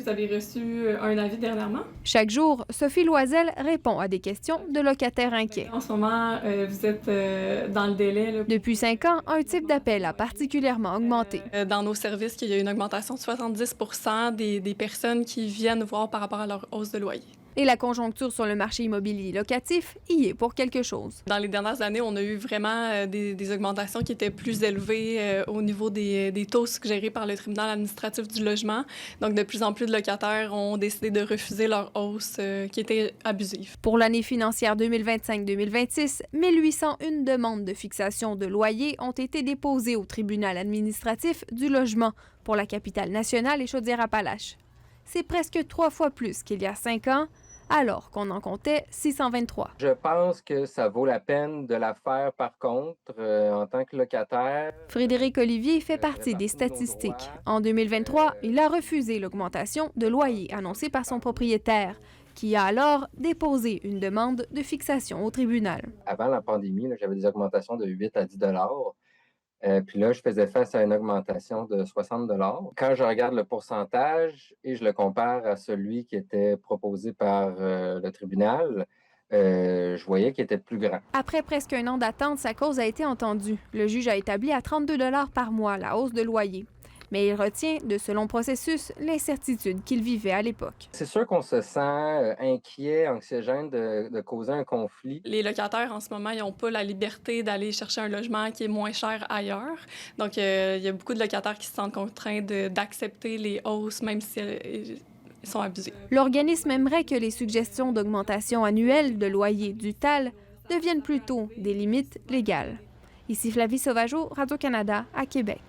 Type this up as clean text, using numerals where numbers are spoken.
vous avez reçu un avis dernièrement? Chaque jour, Sophie Loisel répond à des questions de locataires inquiets. En ce moment, vous êtes dans le délai. Là. Depuis 5 ans, un type d'appel a particulièrement augmenté. Dans nos services, il y a une augmentation de 70 des personnes qui viennent voir par rapport à leur hausse de loyer. Et la conjoncture sur le marché immobilier locatif y est pour quelque chose. Dans les dernières années, on a eu vraiment des augmentations qui étaient plus élevées au niveau des taux suggérés par le tribunal administratif du logement. Donc, de plus en plus de locataires ont décidé de refuser leur hausse qui était abusive. Pour l'année financière 2025-2026, 1801 demandes de fixation de loyer ont été déposées au tribunal administratif du logement pour la capitale nationale et Chaudière-Appalaches. C'est presque 3 fois plus qu'il y a 5 ans, alors qu'on en comptait 623. Je pense que ça vaut la peine de la faire, par contre, en tant que locataire. Frédéric Olivier fait partie des statistiques. En 2023, il a refusé l'augmentation de loyer annoncée par son propriétaire, qui a alors déposé une demande de fixation au tribunal. Avant la pandémie, là, j'avais des augmentations de 8 à 10 puis là, je faisais face à une augmentation de 60 $. Quand je regarde le pourcentage et je le compare à celui qui était proposé par le tribunal, je voyais qu'il était plus grand. Après presque un an d'attente, sa cause a été entendue. Le juge a établi à 32 $ par mois la hausse de loyer. Mais il retient de ce long processus l'incertitude qu'il vivait à l'époque. C'est sûr qu'on se sent inquiet, anxiogène de causer un conflit. Les locataires, en ce moment, ils n'ont pas la liberté d'aller chercher un logement qui est moins cher ailleurs. Donc, il y a beaucoup de locataires qui se sentent contraints d'accepter les hausses, même si elles sont abusées. L'organisme aimerait que les suggestions d'augmentation annuelle de loyer du TAL deviennent plutôt des limites légales. Ici Flavie Sauvageau, Radio-Canada, à Québec.